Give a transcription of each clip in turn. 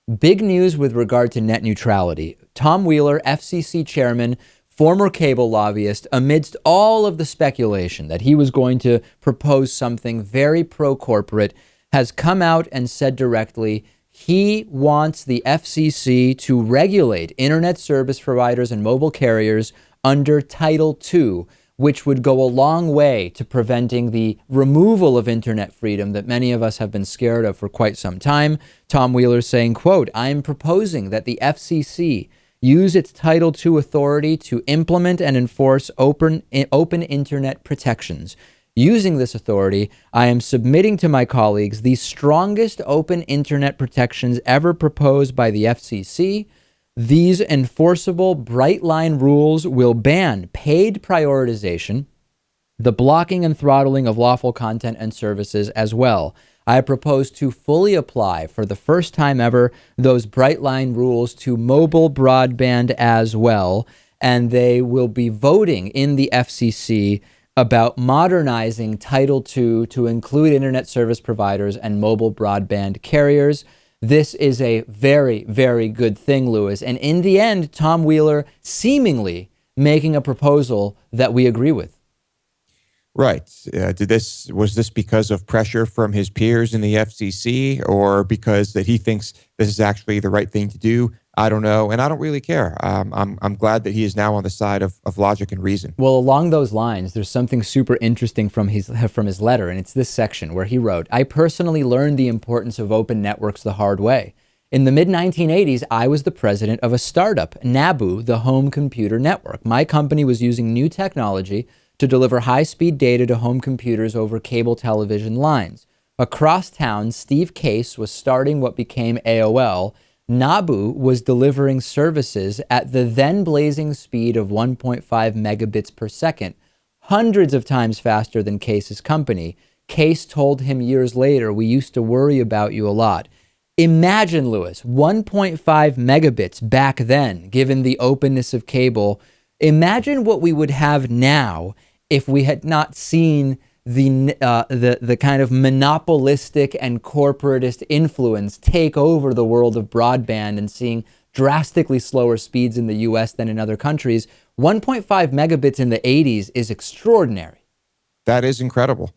Big news with regard to net neutrality. Tom Wheeler, FCC Chairman, former cable lobbyist, amidst all of the speculation that he was going to propose something very pro-corporate, has come out and said directly he wants the FCC to regulate internet service providers and mobile carriers under Title II, which would go a long way to preventing the removal of internet freedom that many of us have been scared of for quite some time. Tom Wheeler saying, quote, "I am proposing that the FCC use its Title II authority to implement and enforce open internet protections. Using this authority, I am submitting to my colleagues the strongest open internet protections ever proposed by the FCC. These enforceable bright line rules will ban paid prioritization, the blocking and throttling of lawful content and services as well. I propose to fully apply for the first time ever those bright line rules to mobile broadband as well. And they will be voting in the FCC about modernizing Title II to include internet service providers and mobile broadband carriers." This is a very, very good thing, Lewis. And in the end, Tom Wheeler seemingly making a proposal that we agree with. Right. Was this because of pressure from his peers in the FCC, or because that he thinks this is actually the right thing to do? I don't know, and I don't really care. I'm glad that he is now on the side of logic and reason. Well, along those lines, there's something super interesting from his letter, and it's this section where he wrote, "I personally learned the importance of open networks the hard way. In the mid-1980s, I was the president of a startup, Nabu, the Home Computer Network. My company was using new technology to deliver high-speed data to home computers over cable television lines. Across town, Steve Case was starting what became AOL. Nabu was delivering services at the then blazing speed of 1.5 megabits per second, hundreds of times faster than Case's company. Case told him years later, 'We used to worry about you a lot.'" Imagine, Lewis, 1.5 megabits back then, given the openness of cable. Imagine what we would have now if we had not seen the kind of monopolistic and corporatist influence take over the world of broadband, and seeing drastically slower speeds in the US than in other countries. 1.5 megabits in the 80s is extraordinary. That is incredible.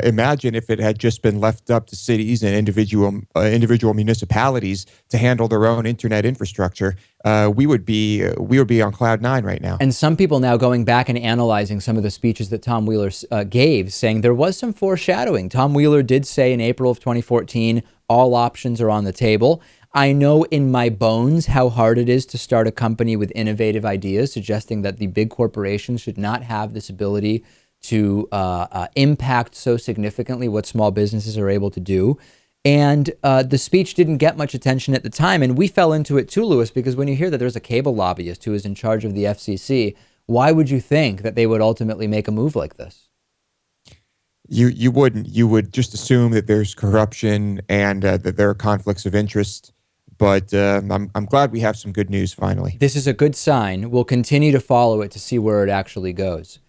Imagine if it had just been left up to cities and individual municipalities to handle their own internet infrastructure. We would be on cloud nine right now. And some people now going back and analyzing some of the speeches that Tom Wheeler gave, saying there was some foreshadowing. Tom Wheeler did say in April of 2014, all options are on the table. I know in my bones how hard it is to start a company with innovative ideas, suggesting that the big corporations should not have this ability to impact so significantly what small businesses are able to do. And the speech didn't get much attention at the time. And we fell into it too, Lewis, because when you hear that there's a cable lobbyist who is in charge of the FCC, why would you think that they would ultimately make a move like this? You wouldn't. You would just assume that there's corruption and that there are conflicts of interest. But I'm glad we have some good news finally. This is a good sign. We'll continue to follow it to see where it actually goes.